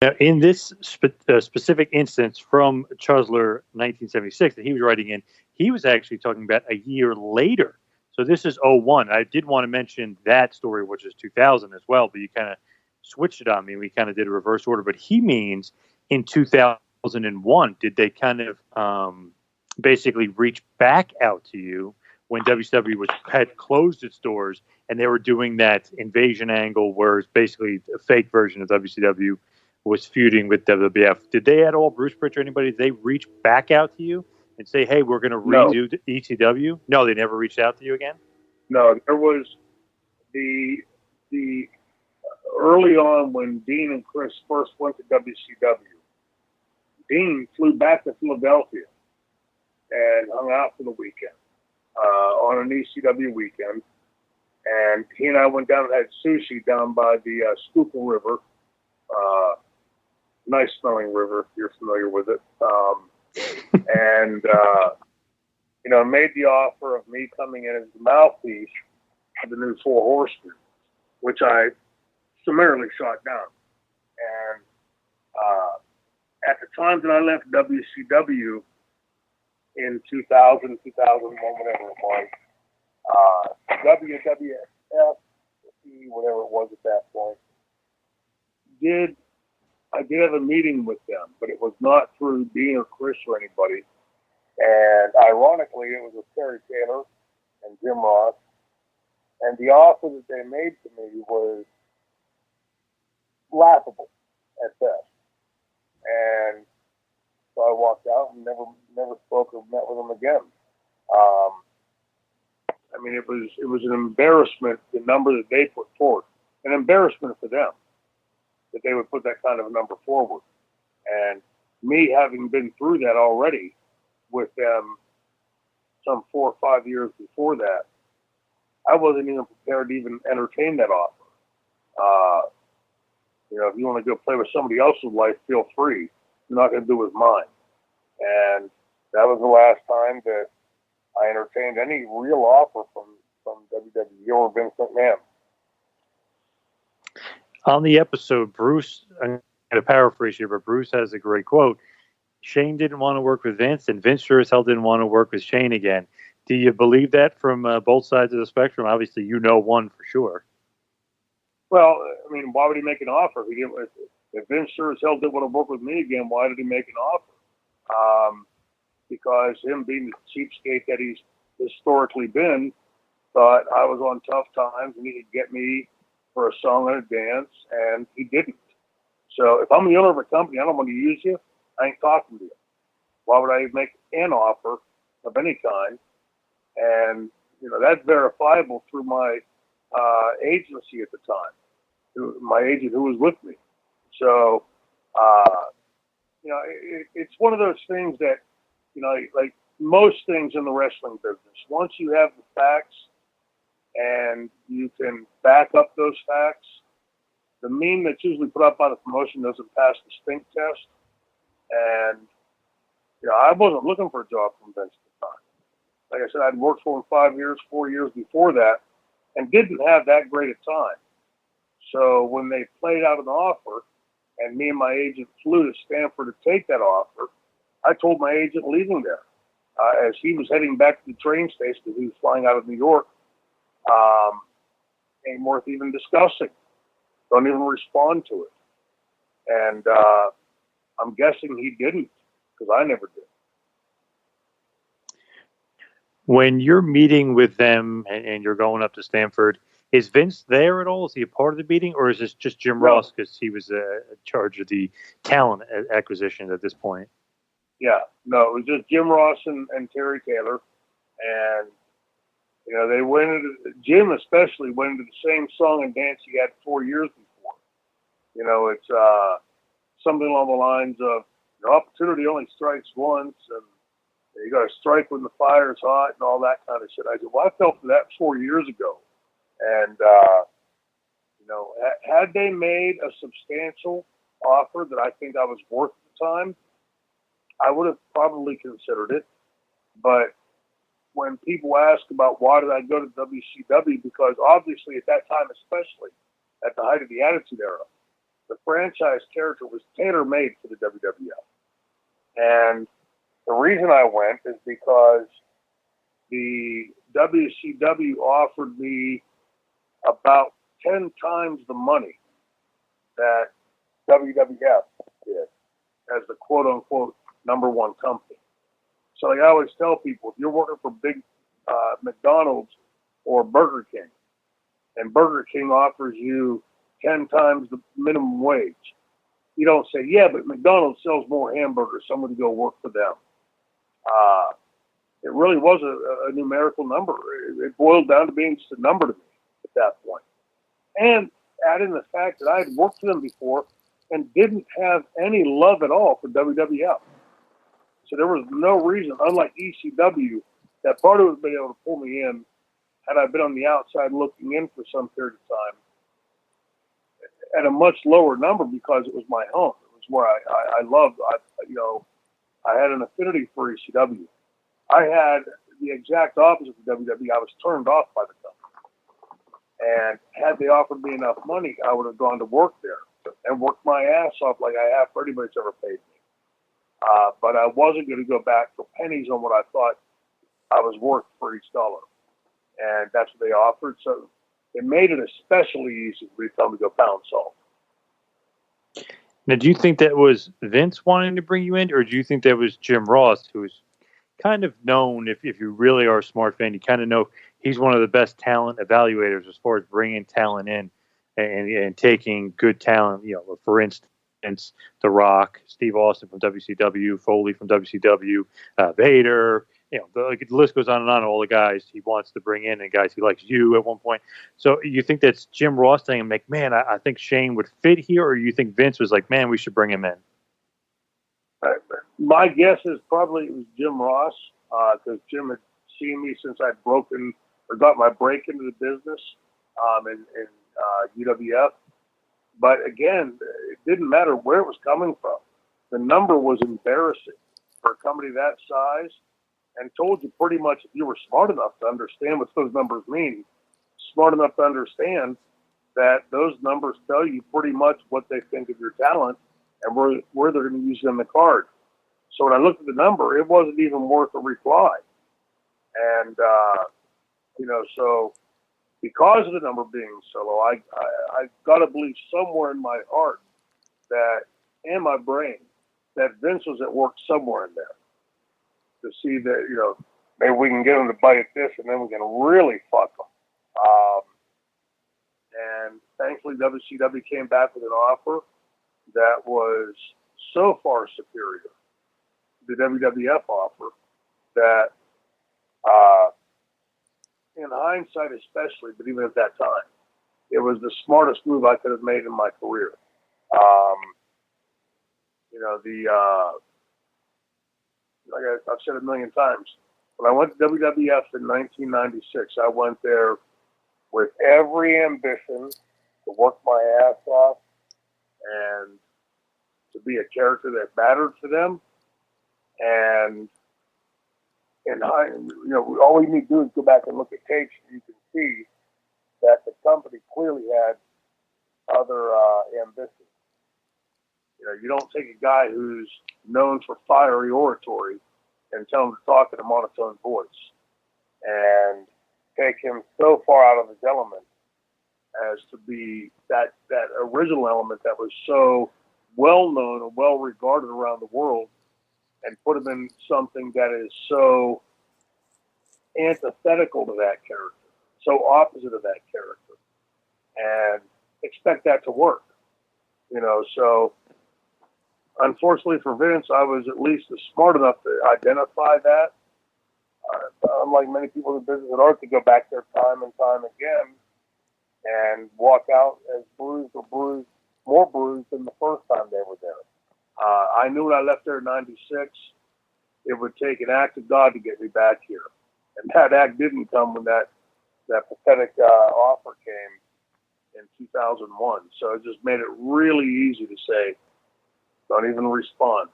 Now, in this specific instance from Chusler 1976 that he was writing in, he was actually talking about a year later. So this is '01. I did want to mention that story, which is 2000 as well, but you kind of switched it on me. We kind of did a reverse order, but he means in 2001, did they kind of basically reach back out to you when WCW had closed its doors and they were doing that invasion angle where it's basically a fake version of WCW was feuding with WWF. Did they at all, Bruce Pritchard, anybody, did they reach back out to you and say, hey, we're going to redo ECW? No, they never reached out to you again? No, there was the early on when Dean and Chris first went to WCW. Dean flew back to Philadelphia and hung out for the weekend on an ECW weekend. And he and I went down and had sushi down by the Schuylkill River. Nice smelling river, if you're familiar with it. And, made the offer of me coming in as the mouthpiece of the new Four Horsemen, which I summarily shot down. And at the time that I left WCW in 2000, 2001, whatever it was, WWF, whatever it was at that point, I did have a meeting with them, but it was not through Dean or Chris or anybody. And ironically, it was with Terry Taylor and Jim Ross. And the offer that they made to me was laughable at best. And so I walked out and never spoke or met with them again. It was an embarrassment, the number that they put forward. An embarrassment for them that they would put that kind of a number forward. And me having been through that already with them some 4 or 5 years before that, I wasn't even prepared to even entertain that offer. If you want to go play with somebody else's life, feel free. You're not going to do with mine. And that was the last time that I entertained any real offer from WWE or Vince McMahon. On the episode, Bruce, I'm going to paraphrase here, but Bruce has a great quote. Shane didn't want to work with Vince, and Vince sure as hell didn't want to work with Shane again. Do you believe that from both sides of the spectrum? Obviously, you know one for sure. Well, why would he make an offer? If Vince sure as hell didn't want to work with me again, why did he make an offer? Because him being the cheapskate that he's historically been, thought I was on tough times and he could get me for a song and a dance, and he didn't. So if I'm the owner of a company, I don't want to use you, I ain't talking to you. Why would I make an offer of any kind? And, that's verifiable through my agency at the time, my agent who was with me. So, it's one of those things that, like most things in the wrestling business, once you have the facts and you can back up those facts, the meme that's usually put up by the promotion doesn't pass the stink test. And, I wasn't looking for a job from Vince at the time. Like I said, I'd worked for him 4 years before that, and didn't have that great a time. So when they played out an offer, and me and my agent flew to Stanford to take that offer, I told my agent leaving there, as he was heading back to the train station because he was flying out of New York, ain't worth even discussing. Don't even respond to it. And I'm guessing he didn't, because I never did. When you're meeting with them and you're going up to Stanford, is Vince there at all? Is he a part of the meeting, or is this just Jim Ross because he was in charge of the talent acquisition at this point? Yeah, no, it was just Jim Ross and Terry Taylor. And, they went into, Jim especially went into the same song and dance he had 4 years before. It's something along the lines of, opportunity only strikes once, and you got to strike when the fire's hot and all that kind of shit. I said, well, I fell for that 4 years ago. And, had they made a substantial offer that I think I was worth at the time, I would have probably considered it. But when people ask about why did I go to WCW, because obviously at that time, especially at the height of the Attitude Era, the franchise character was tailor-made for the WWF. And the reason I went is because the WCW offered me about 10 times the money that WWF did as the quote-unquote number one company. So like I always tell people, if you're working for big McDonald's or Burger King, and Burger King offers you 10 times the minimum wage, you don't say, yeah, but McDonald's sells more hamburgers, so I'm going to go work for them. It really was a numerical number. It boiled down to being just a number to me at that point. And add in the fact that I had worked for them before and didn't have any love at all for WWF. So there was no reason, unlike ECW, that part of it would be able to pull me in had I been on the outside looking in for some period of time at a much lower number because it was my home. It was where I loved. I had an affinity for ECW. I had the exact opposite of WWE. I was turned off by the company. And had they offered me enough money, I would have gone to work there and worked my ass off like I have for anybody that's ever paid me. But I wasn't going to go back for pennies on what I thought I was worth for each dollar. And that's what they offered. So it made it especially easy for me to tell me to go pound salt. Now, do you think that was Vince wanting to bring you in, or do you think that was Jim Ross, who's kind of known, if you really are a smart fan, you kind of know he's one of the best talent evaluators as far as bringing talent in and taking good talent, for instance, The Rock, Steve Austin from WCW, Foley from WCW, Vader, the list goes on and on, all the guys he wants to bring in and guys he likes you at one point. So you think that's Jim Ross saying, McMahon, I think Shane would fit here, or you think Vince was like, man, we should bring him in? My guess is probably it was Jim Ross, because Jim had seen me since I'd broken or got my break into the business in UWF. But again, it didn't matter where it was coming from. The number was embarrassing for a company that size, and told you pretty much if you were smart enough to understand what those numbers mean, smart enough to understand that those numbers tell you pretty much what they think of your talent and where they're going to use it in the card. So when I looked at the number, it wasn't even worth a reply. And, so because of the number being so low, I got to believe somewhere in my heart and my brain that Vince was at work somewhere in there to see that, maybe we can get him to bite this and then we can really fuck him. And thankfully WCW came back with an offer that was so far superior to the WWF offer that, in hindsight especially, but even at that time, it was the smartest move I could have made in my career. Like I've said a million times, when I went to WWF in 1996, I went there with every ambition to work my ass off and to be a character that mattered to them. And all we need to do is go back and look at tapes, and you can see that the company clearly had other ambitions. You don't take a guy who's known for fiery oratory and tell him to talk in a monotone voice and take him so far out of his element as to be that original element that was so well known and well regarded around the world, and put him in something that is so antithetical to that character, so opposite of that character, and expect that to work. So unfortunately for Vince, I was at least smart enough to identify that. Unlike many people in the business that aren't, to go back there time and time again and walk out as bruised or more bruised than the first time they were there. I knew when I left there in 96, it would take an act of God to get me back here. And that act didn't come when that pathetic offer came in 2001. So it just made it really easy to say, don't even respond.